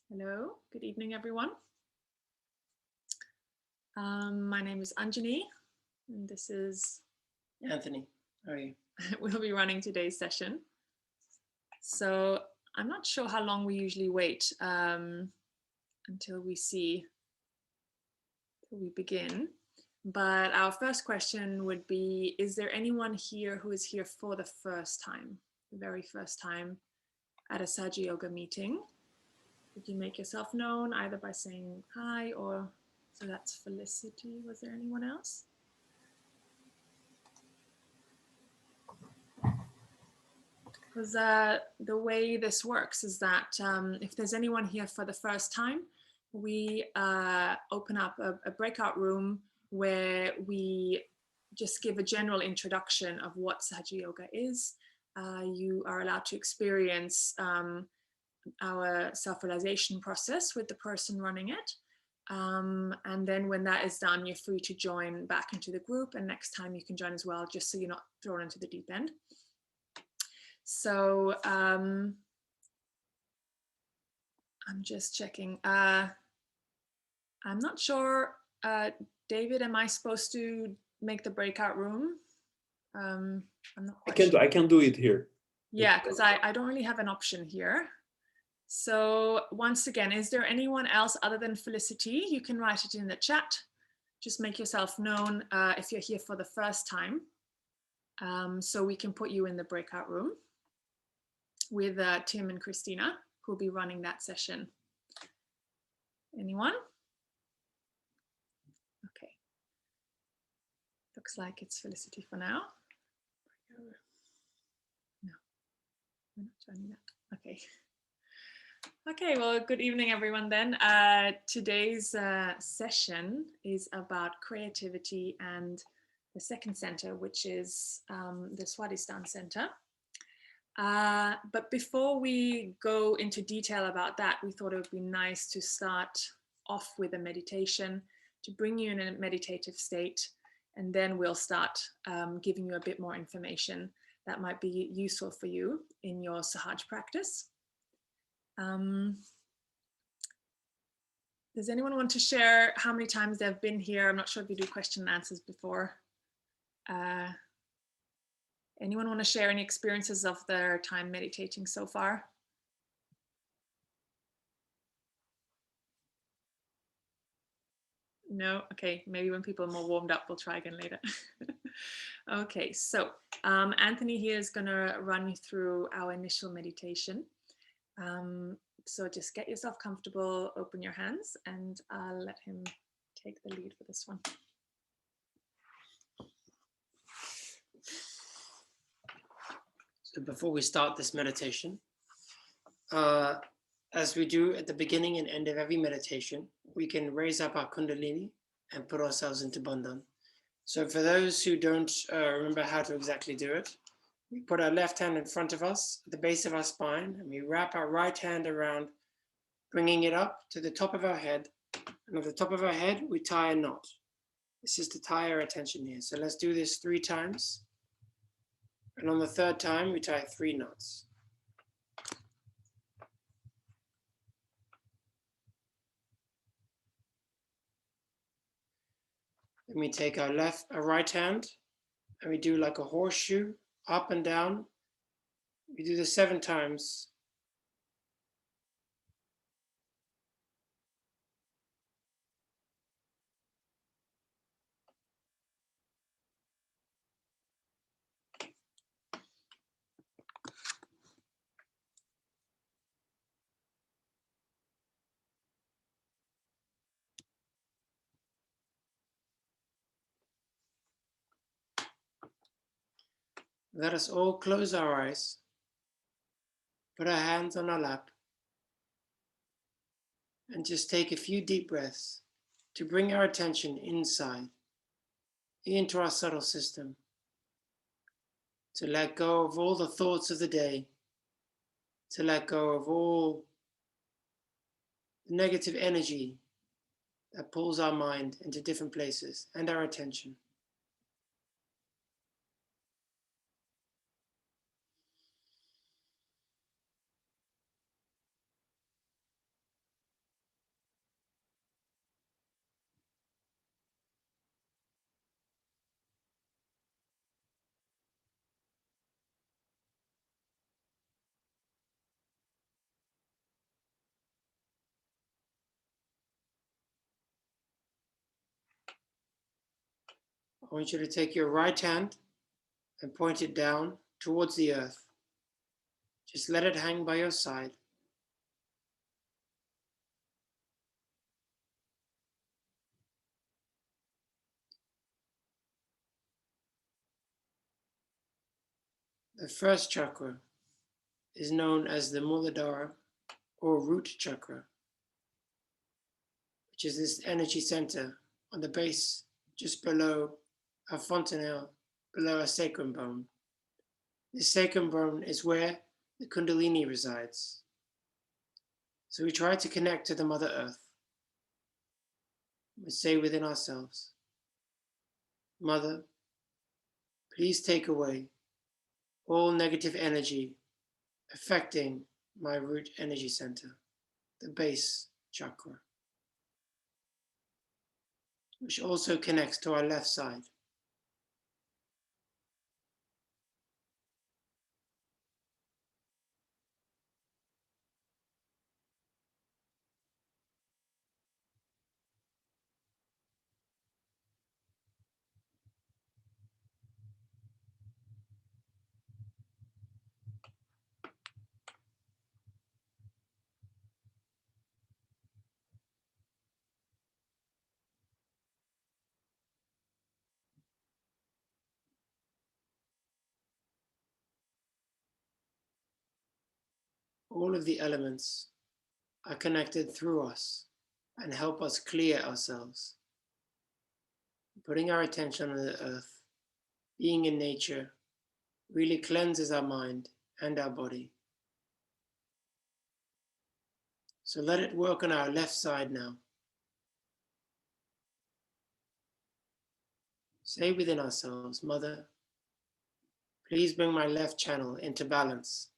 Hello, good evening, everyone. My name is Anjani, and this is Anthony. How are you? We'll be running today's session. So I'm not sure how long we usually wait until we begin. But our first question would be, is there anyone here who is here for the first time, the very first time at a Sahaja Yoga meeting? Could you make yourself known either by saying hi or, so that's Felicity. Was there anyone else? Because the way this works is that if there's anyone here for the first time, we open up a breakout room where we just give a general introduction of what Sahaja Yoga is. You are allowed to experience our self-realization process with the person running it. And then when that is done, you're free to join back into the group, and next time you can join as well, just so you're not thrown into the deep end. So I'm just checking. I'm not sure, David, am I supposed to make the breakout room? I'm not quite sure. I can do it here. Yeah, because I don't really have an option here. So once again, is there anyone else other than Felicity? You can write it in the chat. Just make yourself known if you're here for the first time. So we can put you in the breakout room with Tim and Christina, who will be running that session. Anyone? Okay. Looks like it's Felicity for now. No, we're not joining that. Okay. Okay, well, good evening, everyone then. Today's session is about creativity and the second center, which is the Swadhisthana Center. But before we go into detail about that, we thought it would be nice to start off with a meditation to bring you in a meditative state, and then we'll start giving you a bit more information that might be useful for you in your Sahaja practice. Does anyone want to share how many times they've been here? I'm not sure if you do question and answers before. Anyone want to share any experiences of their time meditating so far? No? Okay, maybe when people are more warmed up, we'll try again later. Okay, so Anthony here is going to run you through our initial meditation. So just get yourself comfortable, open your hands, and I'll let him take the lead for this one. So before we start this meditation, as we do at the beginning and end of every meditation, we can raise up our Kundalini and put ourselves into Bandhan. So for those who don't remember how to exactly do it, we put our left hand in front of us, at the base of our spine, and we wrap our right hand around, bringing it up to the top of our head. And at the top of our head, we tie a knot. This is to tie our attention here. So let's do this 3 times. And on the 3rd time, we tie 3 knots. Then we take our right hand, and we do like a horseshoe, up and down. We do this 7 times. Let us all close our eyes, put our hands on our lap, and just take a few deep breaths to bring our attention inside, into our subtle system, to let go of all the thoughts of the day, to let go of all the negative energy that pulls our mind into different places and our attention. I want you to take your right hand and point it down towards the earth. Just let it hang by your side. The first chakra is known as the Muladhara or root chakra, which is this energy center on the base just below our fontanelle, below our sacrum bone. This sacrum bone is where the Kundalini resides. So we try to connect to the Mother Earth. We say within ourselves, Mother, please take away all negative energy affecting my root energy center, the base chakra, which also connects to our left side. All of the elements are connected through us and help us clear ourselves. Putting our attention on the earth, being in nature, really cleanses our mind and our body. So let it work on our left side now. Say within ourselves, Mother, please bring my left channel into balance.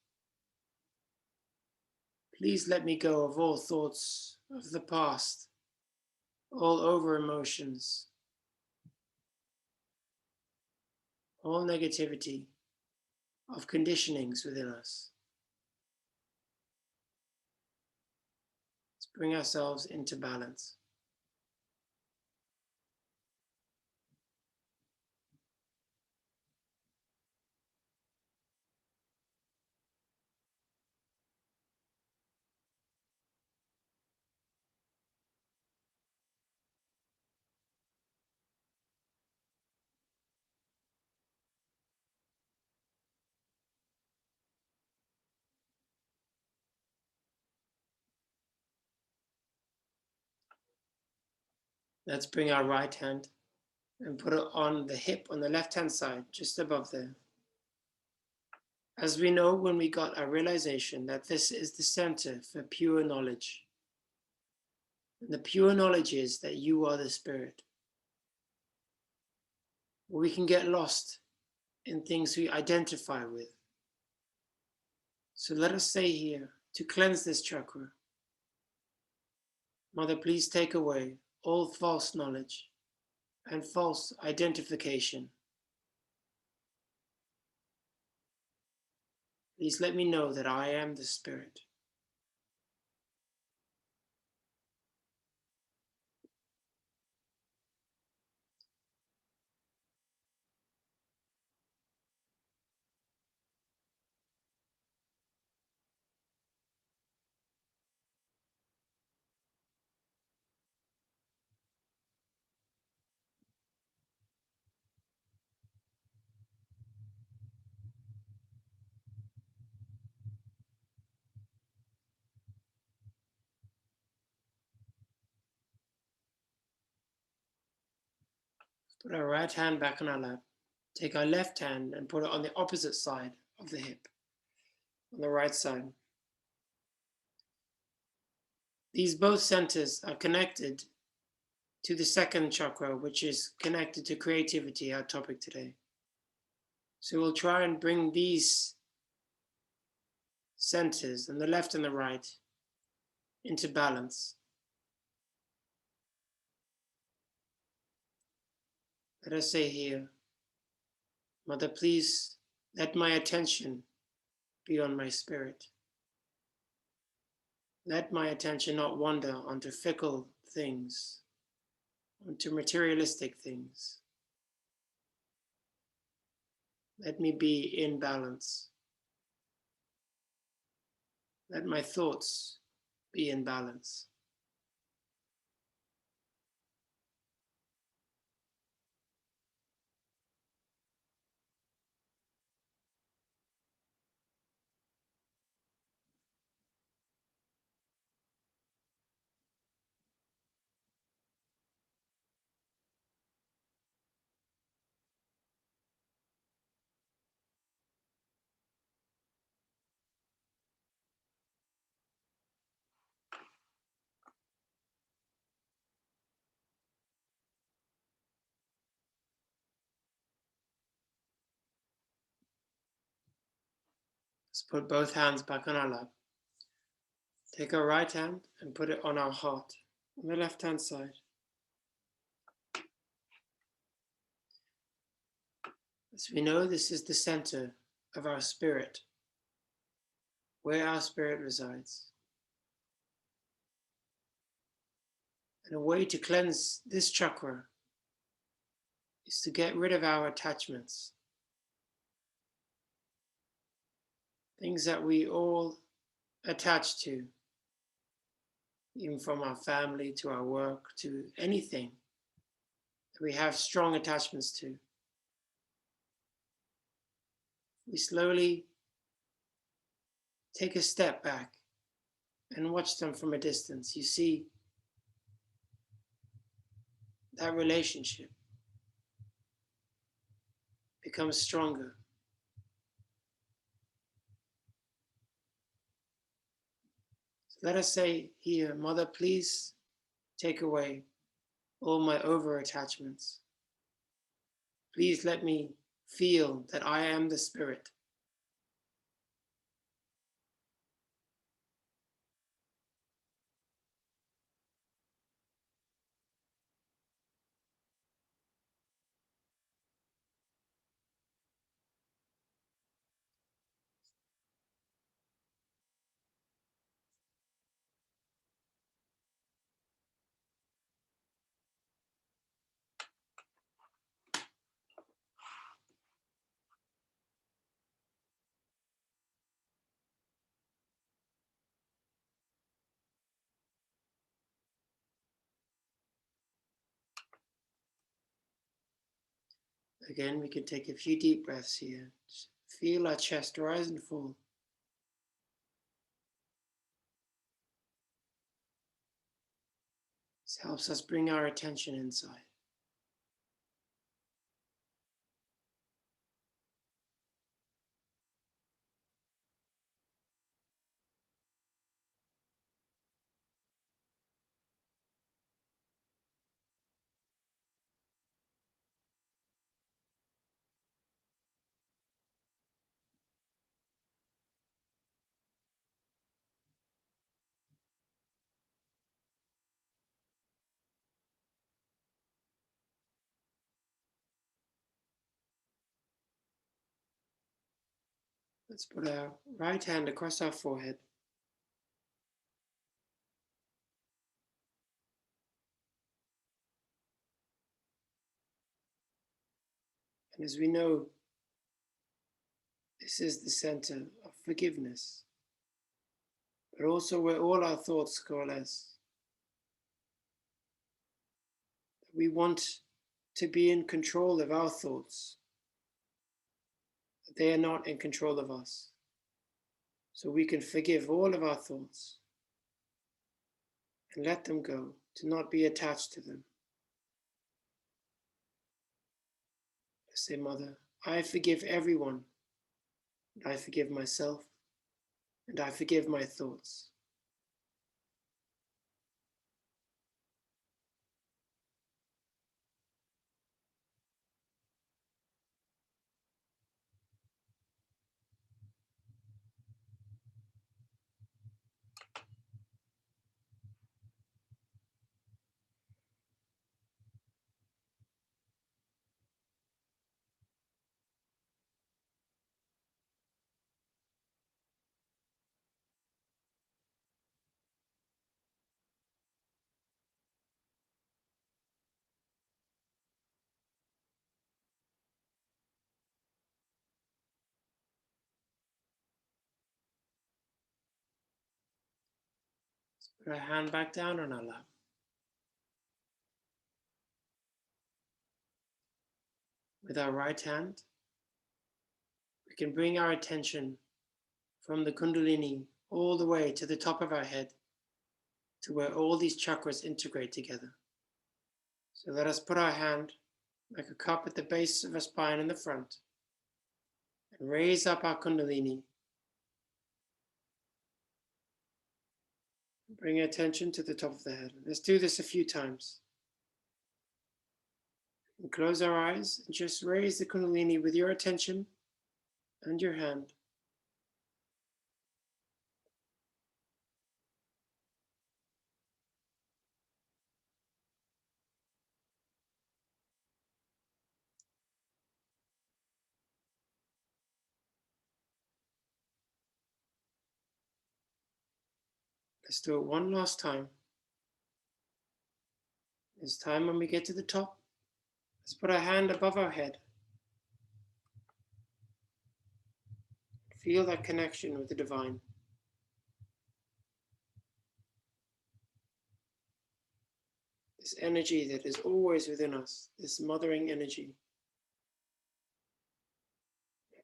Please let me go of all thoughts of the past, all over emotions, all negativity of conditionings within us. Let's bring ourselves into balance. Let's bring our right hand and put it on the hip on the left-hand side, just above there. As we know when we got our realization that this is the center for pure knowledge. And the pure knowledge is that you are the Spirit. We can get lost in things we identify with. So let us say here, to cleanse this chakra, Mother, please take away all false knowledge and false identification. Please let me know that I am the Spirit. Put our right hand back on our lap. Take our left hand and put it on the opposite side of the hip, on the right side. These both centers are connected to the second chakra, which is connected to creativity, our topic today. So we'll try and bring these centers, on the left and the right, into balance. Let us say here, Mother, please let my attention be on my spirit. Let my attention not wander onto fickle things, onto materialistic things. Let me be in balance. Let my thoughts be in balance. Let's put both hands back on our lap. Take our right hand and put it on our heart, on the left-hand side. As we know, this is the center of our spirit, where our spirit resides. And a way to cleanse this chakra is to get rid of our attachments. Things that we all attach to, even from our family to our work to anything that we have strong attachments to. We slowly take a step back and watch them from a distance. You see that relationship becomes stronger. So let us say here, Mother, please take away all my over attachments. Please let me feel that I am the spirit. Again, we can take a few deep breaths here. Feel our chest rise and fall. This helps us bring our attention inside. Let's put our right hand across our forehead. And as we know, this is the center of forgiveness, but also where all our thoughts coalesce. We want to be in control of our thoughts, but they are not in control of us. So we can forgive all of our thoughts and let them go, to not be attached to them. Let's say, Mother, I forgive everyone, and I forgive myself, and I forgive my thoughts. Put our hand back down on our lap. With our right hand, we can bring our attention from the Kundalini all the way to the top of our head, to where all these chakras integrate together. So let us put our hand like a cup at the base of our spine in the front and raise up our Kundalini. Bring attention to the top of the head. Let's do this a few times. And close our eyes and just raise the Kundalini with your attention and your hand. Let's do it one last time. This time when we get to the top, let's put our hand above our head. Feel that connection with the divine. This energy that is always within us, this mothering energy.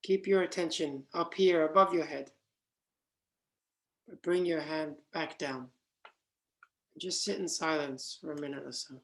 Keep your attention up here above your head, but bring your hand back down. And just sit in silence for a minute or so.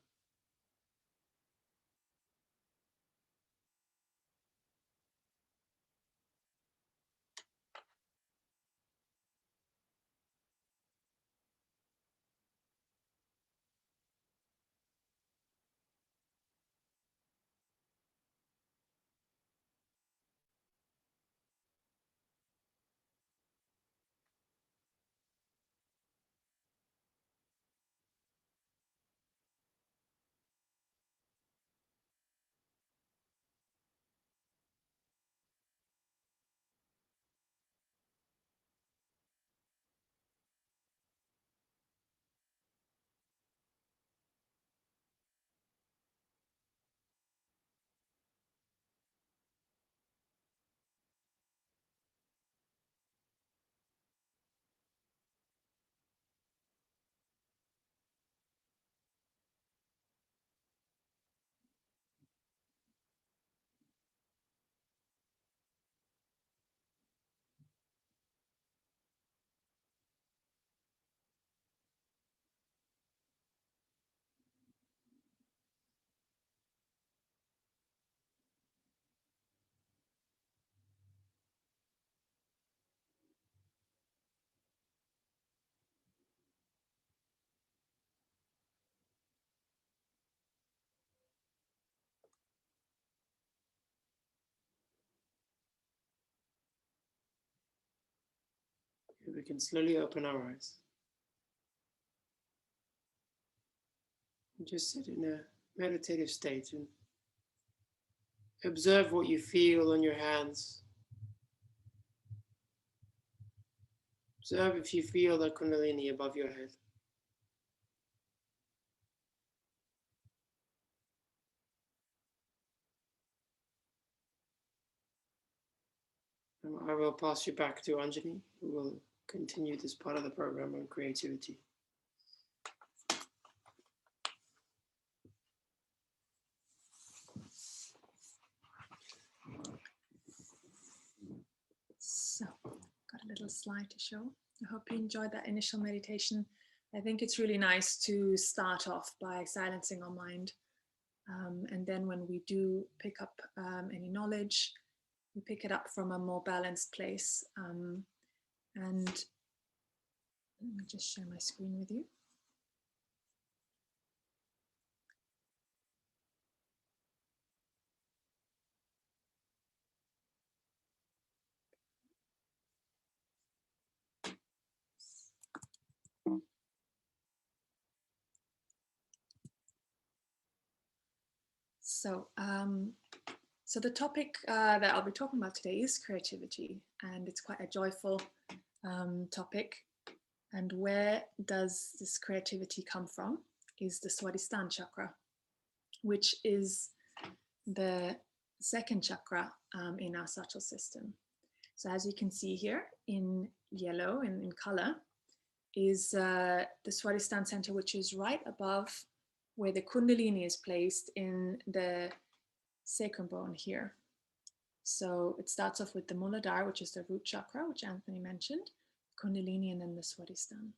We can slowly open our eyes. And just sit in a meditative state and observe what you feel on your hands. Observe if you feel the Kundalini above your head. And I will pass you back to Anjani, who will continue this part of the program on creativity. So, got a little slide to show. I hope you enjoyed that initial meditation. I think it's really nice to start off by silencing our mind. And then when we do pick up any knowledge, we pick it up from a more balanced place. And let me just share my screen with you. So the topic that I'll be talking about today is creativity, and it's quite a joyful topic. And where does this creativity come from is the Swadhisthana chakra, which is the second chakra in our subtle system. So as you can see here in yellow in color, is the Swadhisthana center, which is right above where the Kundalini is placed in the sacrum bone here. So it starts off with the Muladhara, which is the root chakra, which Anthony mentioned, Kundalini, and then the Swadhisthana.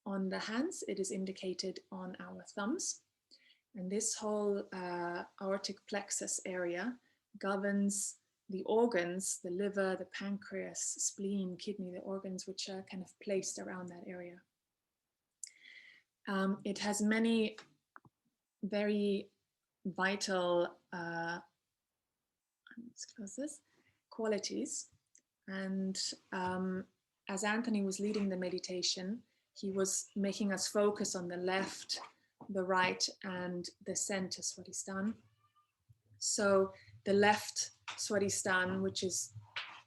On the hands, it is indicated on our thumbs. And this whole aortic plexus area governs the organs, the liver, the pancreas, spleen, kidney, the organs which are kind of placed around that area. It has many very vital, let's close this, qualities. And as Anthony was leading the meditation, he was making us focus on the left, the right, and the center Swadhisthana. So the left Swadhisthana, which is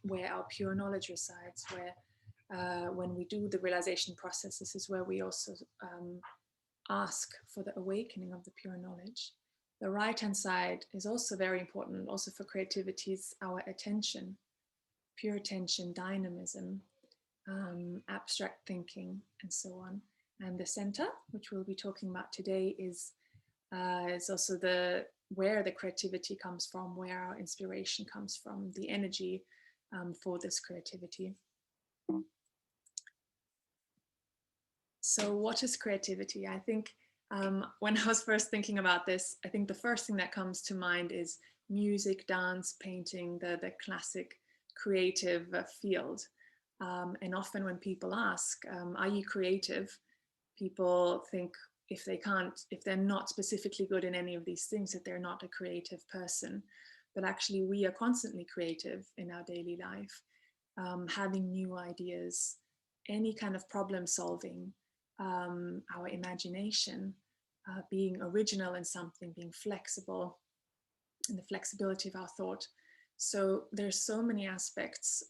where our pure knowledge resides, where when we do the realization process, this is where we also ask for the awakening of the pure knowledge. The right-hand side is also very important, also for creativity, is our attention, pure attention, dynamism, abstract thinking, and so on. And the center, which we'll be talking about today, is also where the creativity comes from, where our inspiration comes from, the energy for this creativity. So what is creativity? I think when I was first thinking about this, I think the first thing that comes to mind is music, dance, painting, the classic creative field. And often when people ask, are you creative? People think if they're not specifically good in any of these things, that they're not a creative person. But actually we are constantly creative in our daily life, having new ideas, any kind of problem solving, our imagination, being original in something, being flexible, and the flexibility of our thought. So there's so many aspects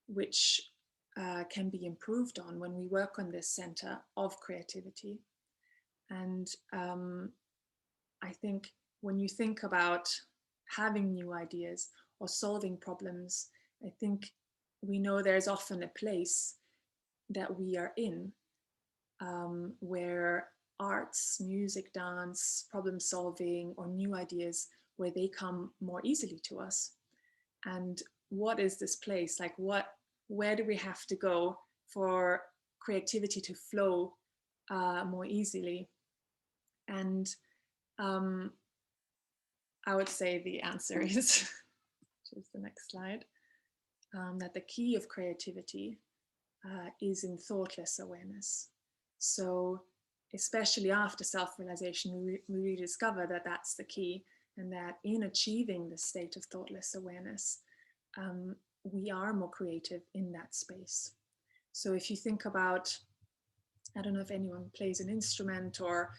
which can be improved on when we work on this center of creativity. And I think when you think about having new ideas or solving problems, I think we know there's often a place that we are in where arts, music, dance, problem solving, or new ideas, where they come more easily to us. And what is this place? Like where do we have to go for creativity to flow more easily? And I would say the answer is, which is the next slide, that the key of creativity is in thoughtless awareness. So especially after self-realization, we rediscover that that's the key, and that in achieving the state of thoughtless awareness, we are more creative in that space. So if you think about, I don't know if anyone plays an instrument or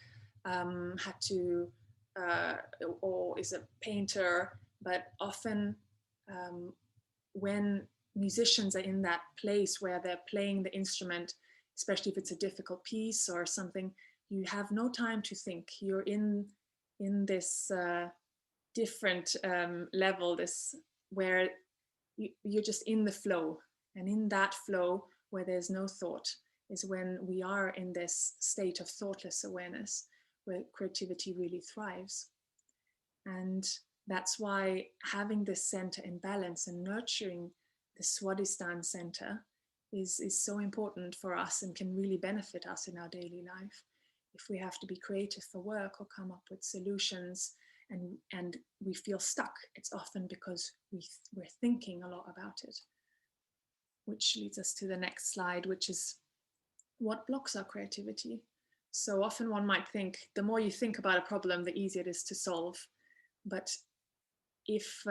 had to, or is a painter, but often when musicians are in that place where they're playing the instrument, especially if it's a difficult piece or something, you have no time to think. You're in this different level, this where you're just in the flow, and in that flow where there's no thought is when we are in this state of thoughtless awareness, where creativity really thrives. And that's why having this center in balance and nurturing the Swadhisthana center is so important for us and can really benefit us in our daily life. If we have to be creative for work or come up with solutions and we feel stuck, it's often because we're thinking a lot about it. Which leads us to the next slide, which is what blocks our creativity. So often one might think the more you think about a problem, the easier it is to solve. But if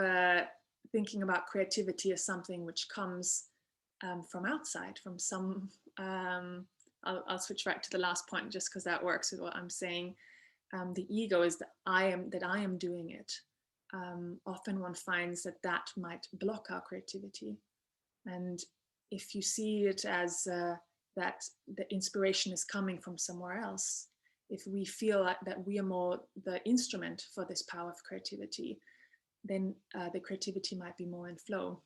thinking about creativity as something which comes from outside, from some, I'll switch back to the last point just because that works with what I'm saying. The ego is that I am doing it. Often one finds that might block our creativity. And if you see it as that the inspiration is coming from somewhere else, if we feel that we are more the instrument for this power of creativity, then the creativity might be more in flow.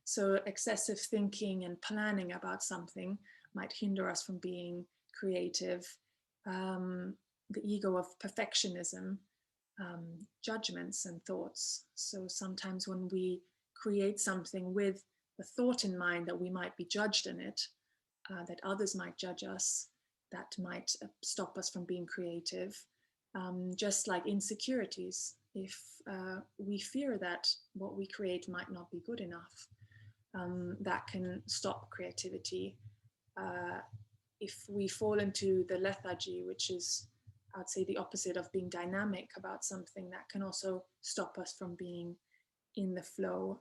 So excessive thinking and planning about something might hinder us from being creative. The ego of perfectionism, judgments and thoughts. So sometimes when we create something with the thought in mind that we might be judged in it, that others might judge us, that might stop us from being creative. Just like insecurities, if we fear that what we create might not be good enough, that can stop creativity. If we fall into the lethargy, which is, I'd say, the opposite of being dynamic about something, that can also stop us from being in the flow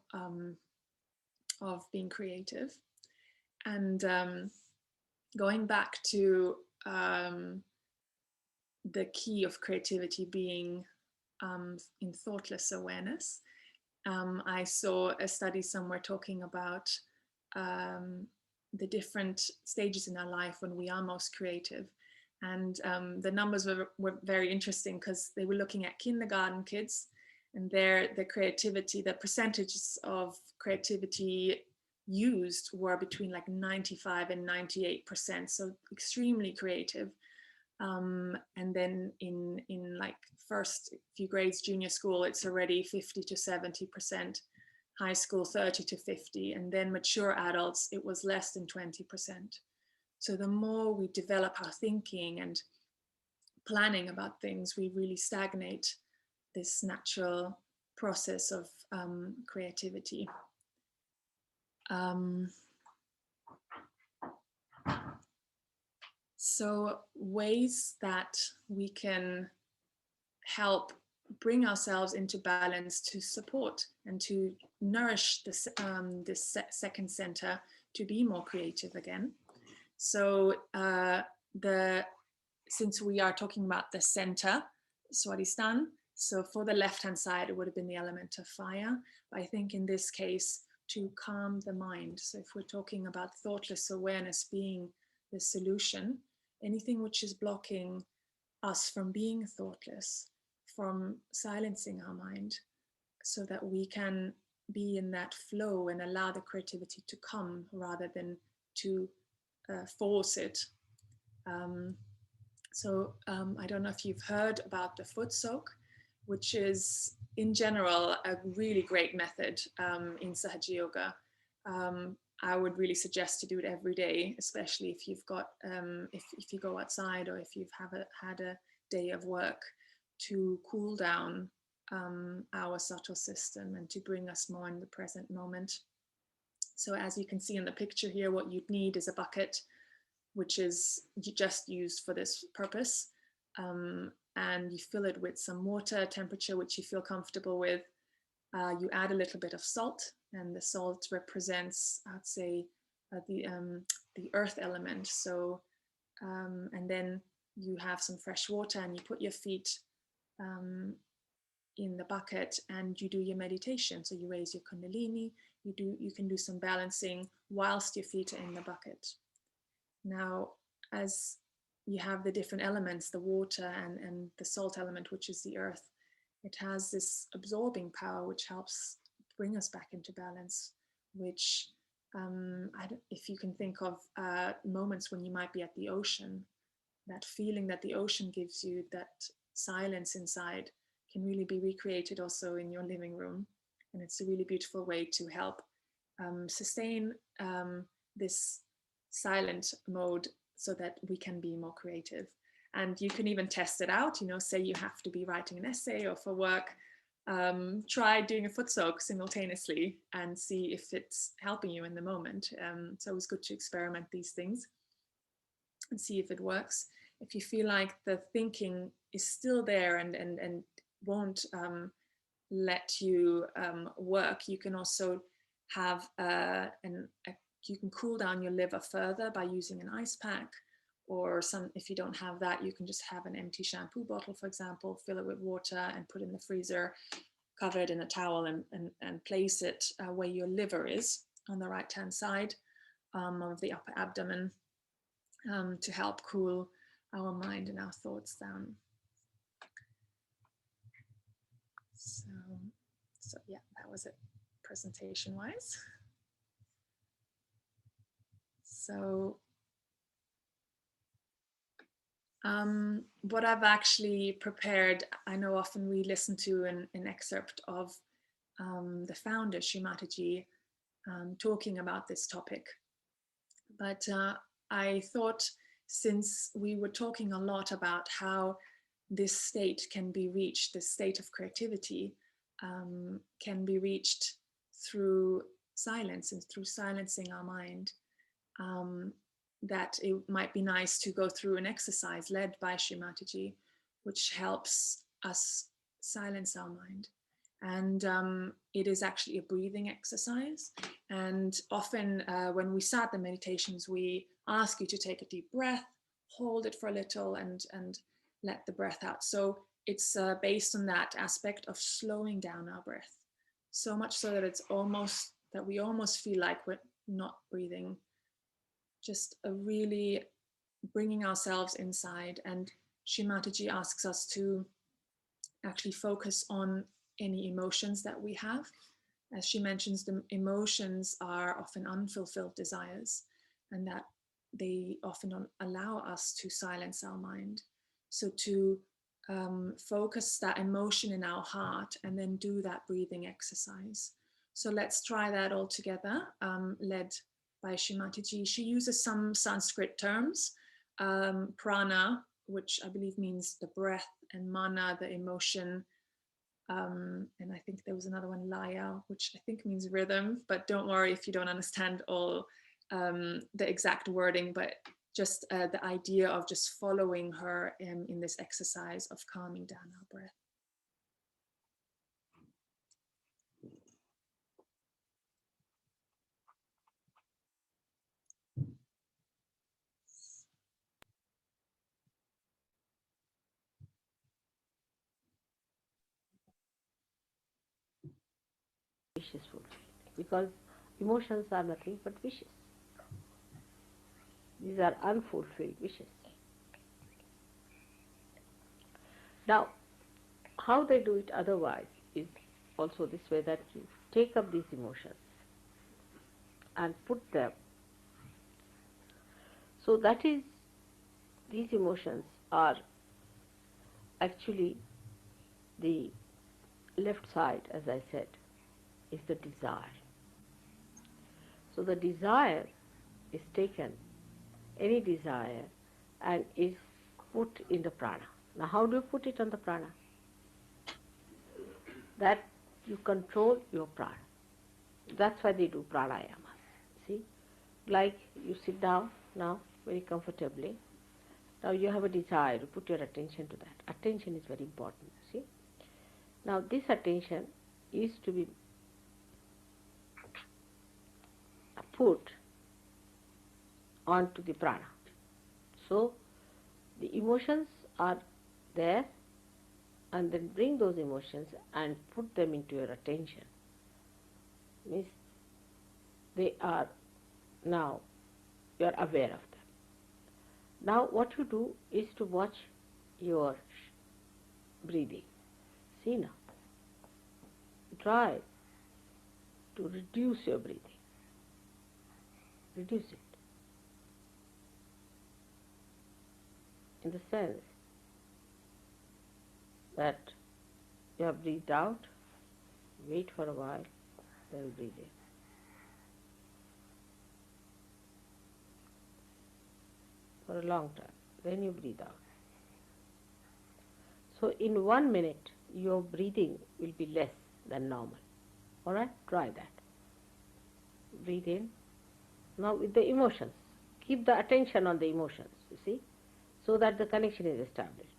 of being creative. And going back to the key of creativity being in thoughtless awareness, I saw a study somewhere talking about the different stages in our life when we are most creative. And the numbers were very interesting because they were looking at kindergarten kids, and the creativity, the percentages of creativity used were between like 95 and 98%, so extremely creative. And then in like first few grades, junior school, it's already 50 to 70%, high school 30 to 50, and then mature adults, it was less than 20%. So the more we develop our thinking and planning about things, we really stagnate this natural process of creativity. So ways that we can help bring ourselves into balance to support and to nourish this second center to be more creative again. So since we are talking about the center, Swadhisthana, so for the left-hand side, it would have been the element of fire. But I think in this case, to calm the mind. So if we're talking about thoughtless awareness being the solution, anything which is blocking us from being thoughtless, from silencing our mind, so that we can be in that flow and allow the creativity to come rather than to force it. I don't know if you've heard about the foot soak, which is in general a really great method in Sahaja Yoga. I would really suggest to do it every day, especially if you've got if you go outside or if you've had a day of work, to cool down our subtle system and to bring us more in the present moment. So as you can see in the picture here, what you'd need is a bucket, which is just used for this purpose. And you fill it with some water, temperature which you feel comfortable with. You add a little bit of salt, and the salt represents, I'd say, the earth element. So, and then you have some fresh water, and you put your feet in the bucket, and you do your meditation. So you raise your kundalini. You can do some balancing whilst your feet are in the bucket. Now, as you have the different elements, the water and the salt element, which is the earth, it has this absorbing power which helps bring us back into balance, which if you can think of moments when you might be at the ocean, that feeling that the ocean gives you, that silence inside, can really be recreated also in your living room. And it's a really beautiful way to help sustain this silent mode so that we can be more creative. And you can even test it out, say you have to be writing an essay or for work, try doing a foot soak simultaneously and see if it's helping you in the moment. It's always good to experiment these things and see if it works. If you feel like the thinking is still there and won't let you work, you can also have you can cool down your liver further by using an ice pack, or if you don't have that, you can just have an empty shampoo bottle, for example, fill it with water and put it in the freezer, cover it in a towel and place it where your liver is, on the right hand side of the upper abdomen, to help cool our mind and our thoughts down. So yeah, that was it presentation wise. So what I've actually prepared, I know often we listen to an excerpt of the founder, Shimataji, talking about this topic. But I thought, since we were talking a lot about how this state can be reached, this state of creativity can be reached through silence and through silencing our mind, that it might be nice to go through an exercise led by Shimataji, which helps us silence our mind. And it is actually a breathing exercise. And often when we start the meditations, we ask you to take a deep breath, hold it for a little, and let the breath out. So it's based on that aspect of slowing down our breath, so much so that it's almost that we almost feel like we're not breathing, just a really bringing ourselves inside. And Shimataji asks us to actually focus on any emotions that we have. As she mentions, the emotions are often unfulfilled desires, and that they often don't allow us to silence our mind. So to focus that emotion in our heart and then do that breathing exercise. So let's try that all together, led by Shimataji. She uses some Sanskrit terms, prana, which I believe means the breath, and mana, the emotion. And I think there was another one, laya, which I think means rhythm, but don't worry if you don't understand all the exact wording, but just the idea of just following her in this exercise of calming down our breath. Wishes fulfilled, because emotions are nothing but wishes. These are unfulfilled wishes. Now, how they do it otherwise is also this way, that you take up these emotions and put them. So that is, these emotions are actually the left side, as I said, is the desire. So the desire is taken, any desire, and is put in the prana. Now how do you put it on the prana? That you control your prana. That's why they do pranayamas. See, like you sit down now very comfortably. Now you have a desire to put your attention to that. Attention is very important. See, now this attention is to be put onto the prana. So the emotions are there, and then bring those emotions and put them into your attention. Means they are now, you are aware of them. Now what you do is to watch your breathing. See now, try to reduce your breathing. Reduce it in the sense that you have breathed out, wait for a while, then breathe in. For a long time, then you breathe out. So in 1 minute, your breathing will be less than normal. Alright, try that. Breathe in. Now with the emotions, keep the attention on the emotions, you see, so that the connection is established.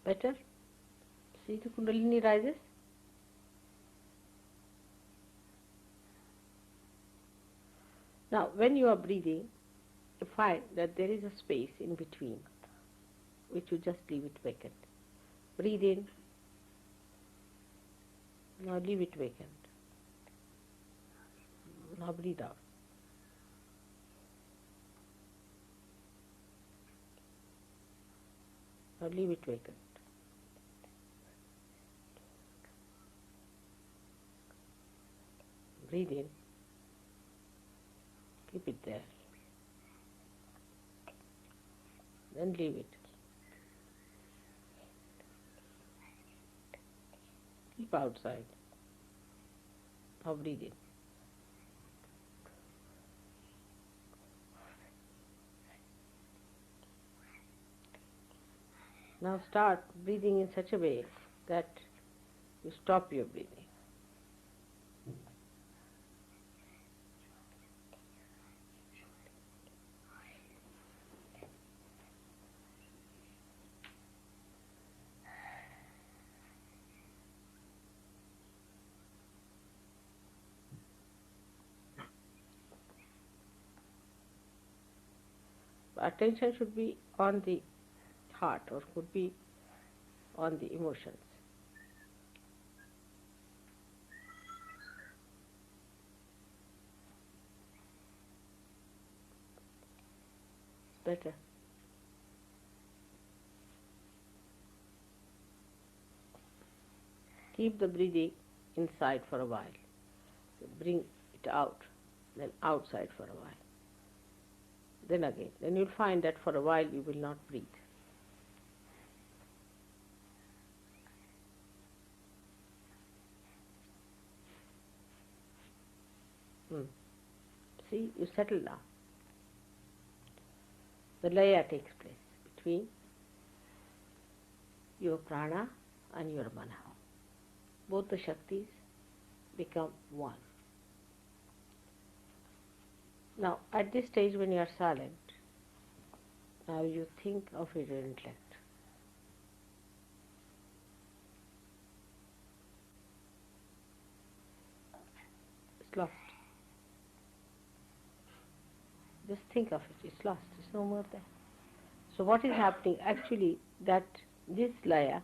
Better? See, the Kundalini rises. Now, when you are breathing, you find that there is a space in between, which you just leave it vacant. Breathe in, now leave it vacant. Now breathe out. Now leave it vacant. Breathe in, keep it there, then leave it. Keep outside. Now breathe in. Now start breathing in such a way that you stop your breathing. Attention should be on the heart or could be on the emotions. Better. Keep the breathing inside for a while. Bring it out, then outside for a while. Then again. Then you'll find that for a while you will not breathe. See, you settle down. The laya takes place between your prana and your mana. Both the Shaktis become one. Now, at this stage when you are silent, now you think of your intellect. It's lost. Just think of it. It's lost. It's no more there. So what is happening? Actually, that this laya,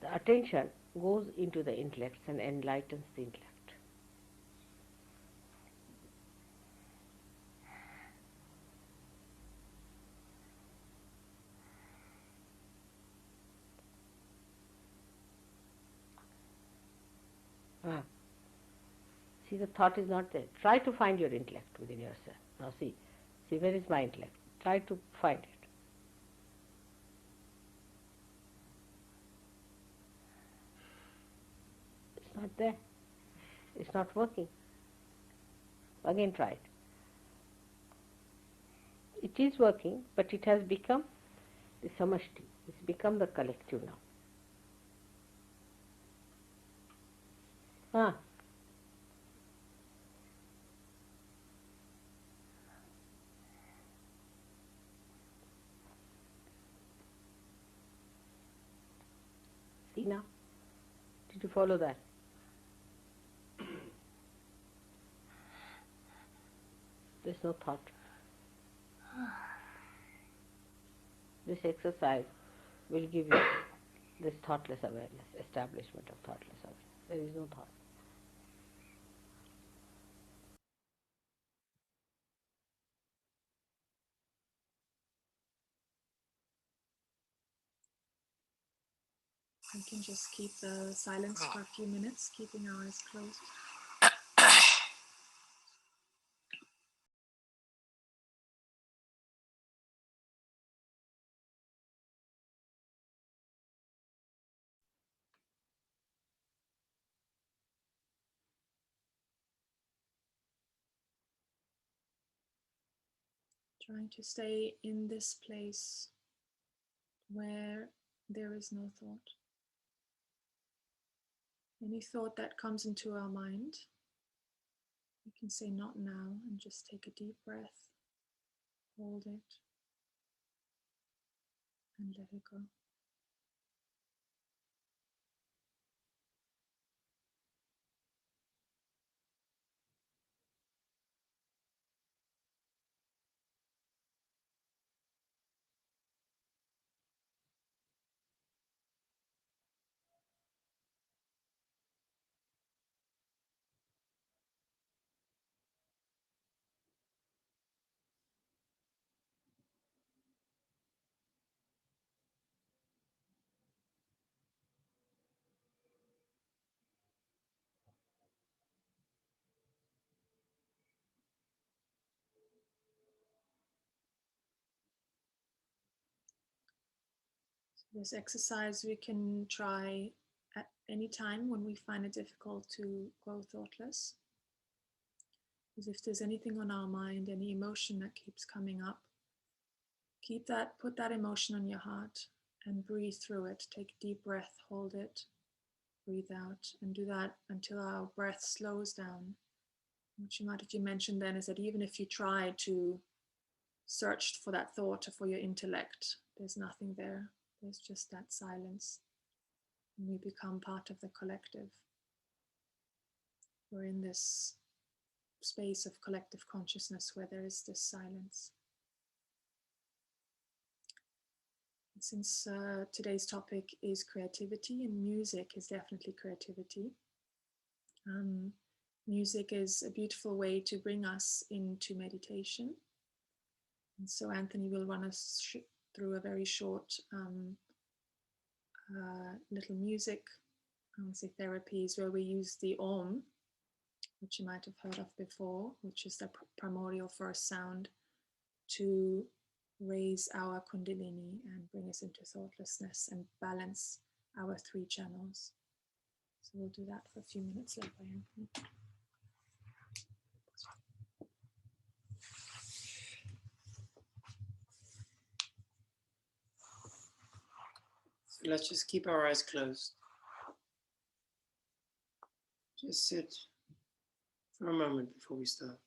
the attention goes into the intellect and enlightens the intellect. See, the thought is not there. Try to find your intellect within yourself. Now see, where is my intellect? Try to find it. It's not there. It's not working. Again try it. It is working, but it has become the samashti. It's become the collective now. See now? Did you follow that? There's no thought. This exercise will give you this thoughtless awareness, establishment of thoughtless awareness. There is no thought. We can just keep the silence for a few minutes, keeping our eyes closed. Trying to stay in this place where there is no thought. Any thought that comes into our mind, we can say not now and just take a deep breath, hold it, and let it go. This exercise we can try at any time when we find it difficult to go thoughtless. As if there's anything on our mind, any emotion that keeps coming up, put that emotion on your heart and breathe through it. Take a deep breath, hold it, breathe out, and do that until our breath slows down. What you might have mentioned then is that even if you try to search for that thought or for your intellect, there's nothing there. There's just that silence. And we become part of the collective. We're in this space of collective consciousness where there is this silence. And since today's topic is creativity, and music is definitely creativity, music is a beautiful way to bring us into meditation. And so Anthony will run us through a very short little music, I would say therapies, where we use the Om, which you might have heard of before, which is the primordial first sound, to raise our Kundalini and bring us into thoughtlessness and balance our 3 channels. So we'll do that for a few minutes led by Anthony. So let's just keep our eyes closed. Just sit for a moment before we start.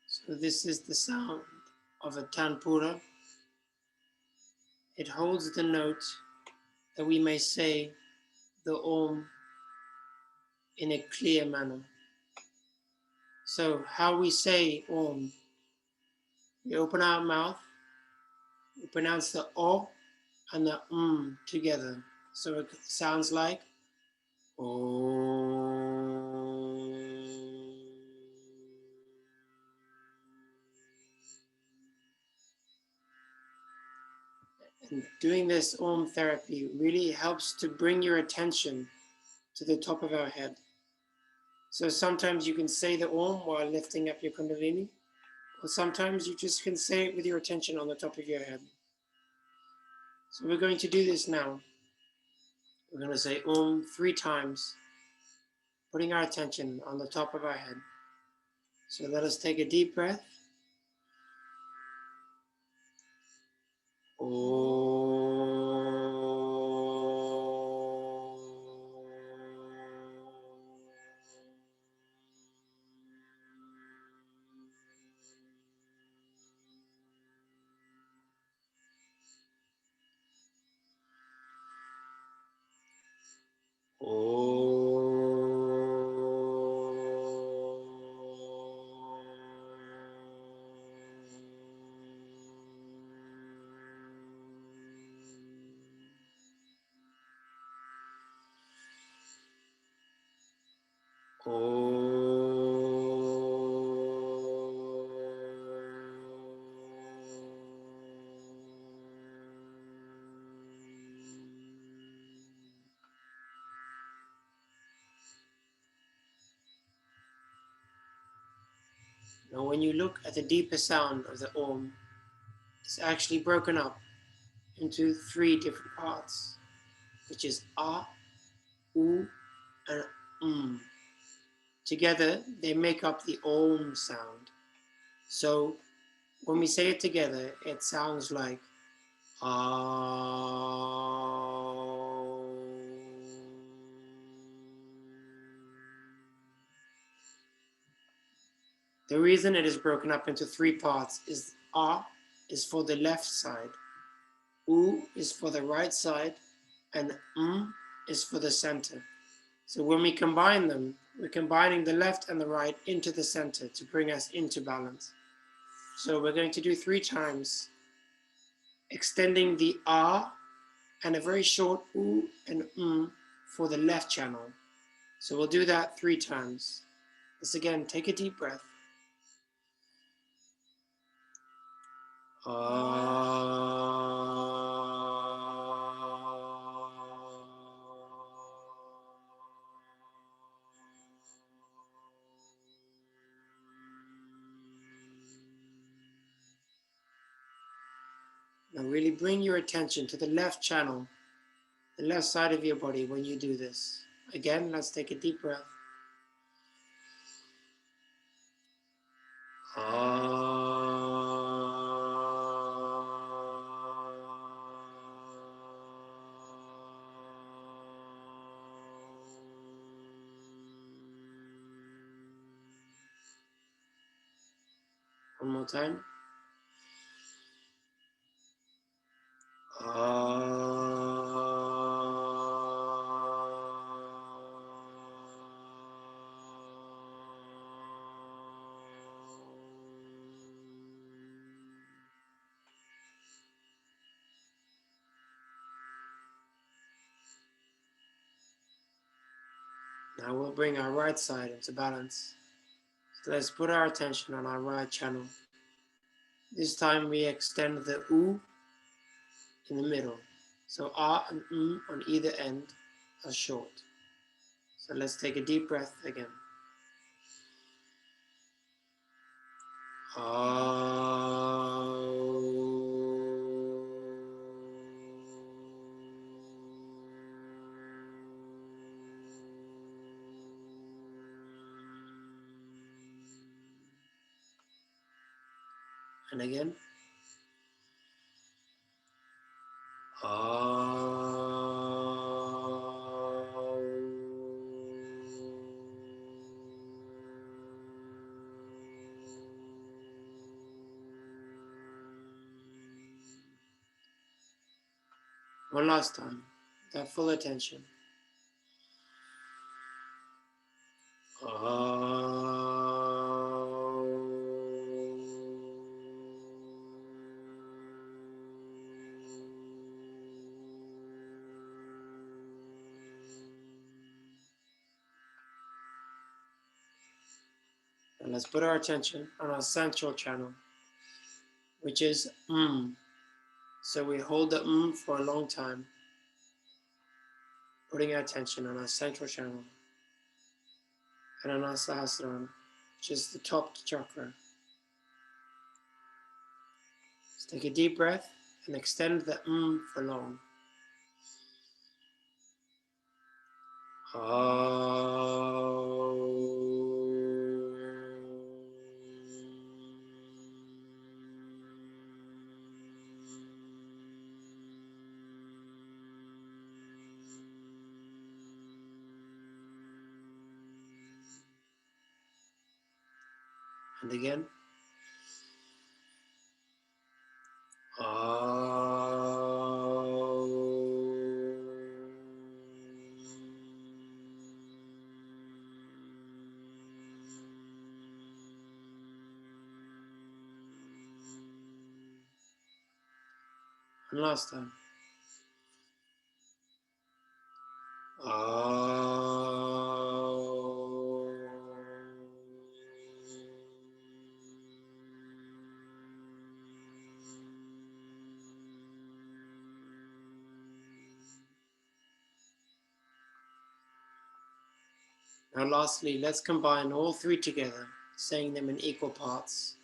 So this is the sound of a tanpura. It holds the note that we may say the Om in a clear manner. So how we say Om, we open our mouth, we pronounce the O and the together. So it sounds like Om. And doing this Om therapy really helps to bring your attention to the top of our head. So sometimes you can say the Om while lifting up your Kundalini, or sometimes you just can say it with your attention on the top of your head. So we're going to do this now. We're going to say Om 3 times, putting our attention on the top of our head. So let us take a deep breath. Now when you look at the deeper sound of the Om, it's actually broken up into 3 different parts, which is A, U, and Together, they make up the Om sound. So when we say it together, it sounds like The reason it is broken up into 3 parts is A is for the left side, U is for the right side, and is for the center. So when we combine them, we're combining the left and the right into the center to bring us into balance. So we're going to do 3 times, extending the A and a very short U and for the left channel. So we'll do that 3 times. Let's again take a deep breath. Now really bring your attention to the left channel, the left side of your body when you do this. Again, let's take a deep breath. One more time. Now we'll bring our right side into balance. So let's put our attention on our right channel. This time we extend the U in the middle. So A and on either end are short. So let's take a deep breath again. And again. One last time, that full attention. And let's put our attention on our central channel, which is So we hold the for a long time, putting our attention on our central channel and on our Sahasrara, which is the top chakra. Let's take a deep breath and extend the for long. And again. And last time. Now lastly, let's combine all three together, saying them in equal parts.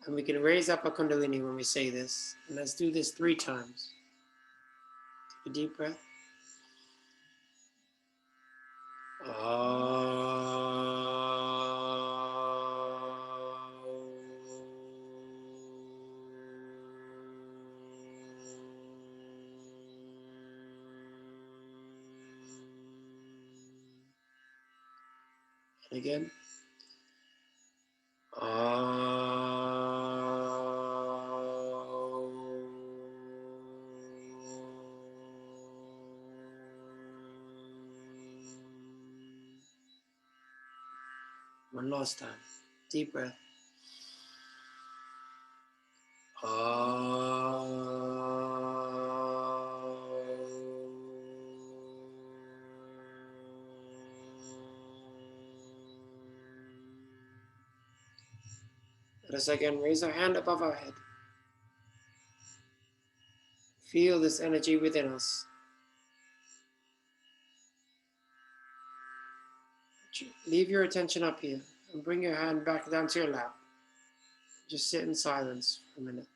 And we can raise up our Kundalini when we say this. And let's do this 3 times. Take a deep breath. And again. One last time. Deep breath. Let's again raise our hand above our head. Feel this energy within us. Leave your attention up here and bring your hand back down to your lap. Just sit in silence for a minute.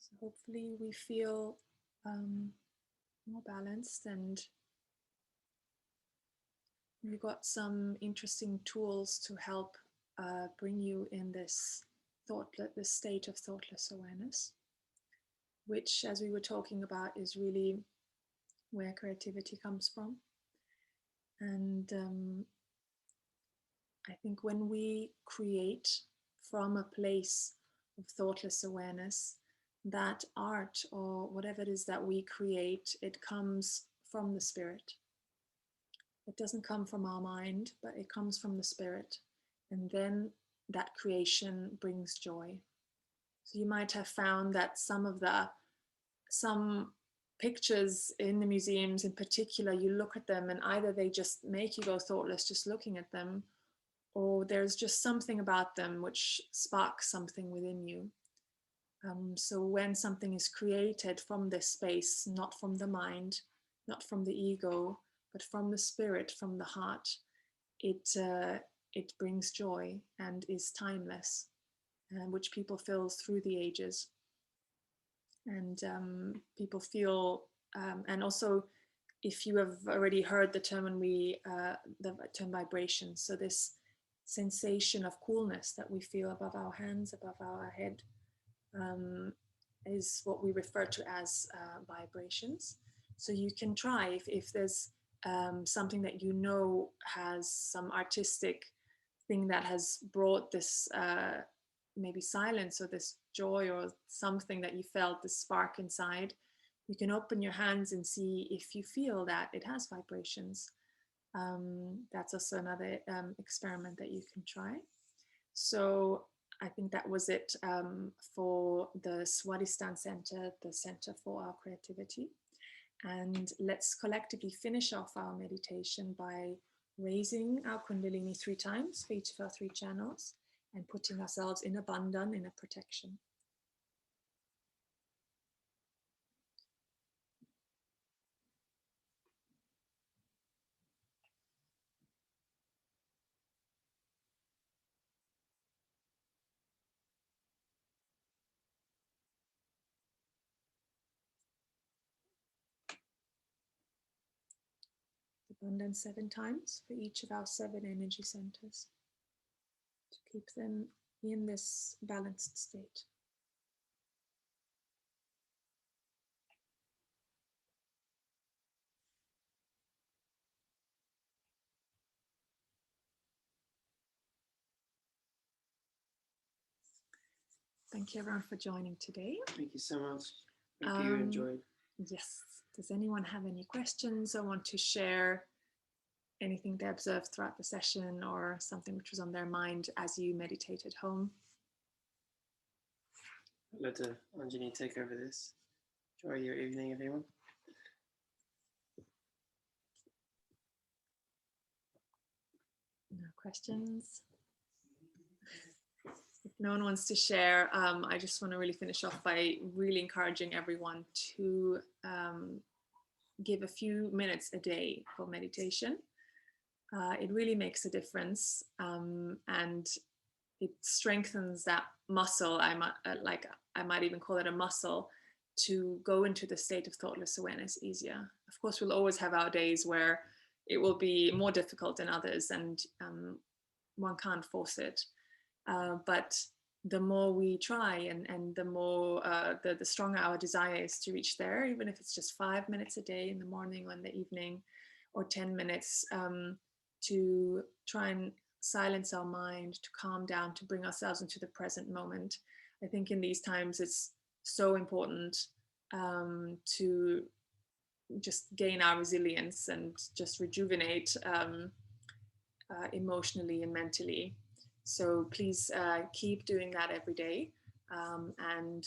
So hopefully we feel more balanced, and we've got some interesting tools to help bring you in this this state of thoughtless awareness, which, as we were talking about, is really where creativity comes from. And I think when we create from a place of thoughtless awareness, that art or whatever it is that we create, it comes from the spirit. It doesn't come from our mind, but it comes from the spirit. And then that creation brings joy. So you might have found that some pictures in the museums in particular, you look at them and either they just make you go thoughtless just looking at them, or there's just something about them which sparks something within you. So when something is created from this space, not from the mind, not from the ego, but from the spirit, from the heart, it brings joy and is timeless, which people feel through the ages. And people feel, and also if you have already heard the term the term vibration, so this sensation of coolness that we feel above our hands, above our head, is what we refer to as vibrations. So you can try if there's something that you know has some artistic thing that has brought this maybe silence or this joy or something that you felt, this spark inside, you can open your hands and see if you feel that it has vibrations. That's also another experiment that you can try. So I think that was it for the Swadhisthana Center, the Center for Our Creativity. And let's collectively finish off our meditation by raising our Kundalini 3 times for each of our 3 channels and putting ourselves in a bandhan, in a protection. The bandhan 7 times for each of our 7 energy centers to keep them in this balanced state. Thank you everyone for joining today. Thank you so much. Hope you enjoyed. Yes. Does anyone have any questions or want to share anything they observed throughout the session or something which was on their mind as you meditate at home? Let Anjani take over this. Enjoy your evening, everyone. No questions? if no one wants to share, I just want to really finish off by really encouraging everyone to give a few minutes a day for meditation. It really makes a difference, and it strengthens that muscle. I might even call it a muscle, to go into the state of thoughtless awareness easier. Of course, we'll always have our days where it will be more difficult than others, and one can't force it. But the more we try, and the more the stronger our desire is to reach there, even if it's just 5 minutes a day in the morning or in the evening, or 10 minutes, to try and silence our mind, to calm down, to bring ourselves into the present moment. I think in these times it's so important to just gain our resilience and just rejuvenate emotionally and mentally. So please keep doing that every day. And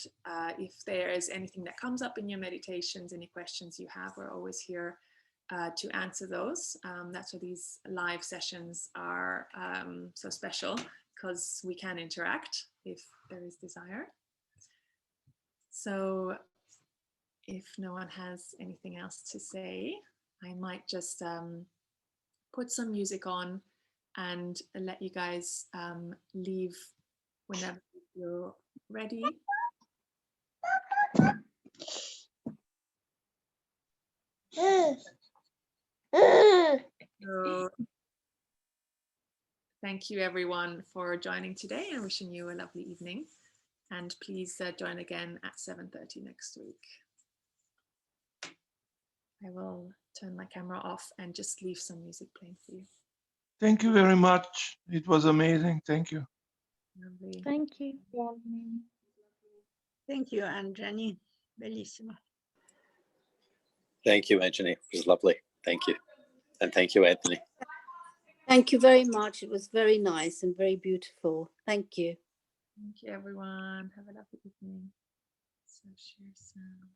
if there is anything that comes up in your meditations, any questions you have, we're always here to answer those. That's why these live sessions are so special, because we can interact if there is desire. So if no one has anything else to say, I might just put some music on and let you guys leave whenever you're ready. So, thank you everyone for joining today, and wishing you a lovely evening. And please join again at 7:30 next week. I will turn my camera off and just leave some music playing for you. Thank you very much. It was amazing. Thank you. Lovely. Thank you. Thank you, Anjani. Bellissimo. Thank you, Anjani. It was lovely. Thank you. And thank you, Anthony. Thank you very much. It was very nice and very beautiful. Thank you. Thank you, everyone. Have a lovely evening. So share sound.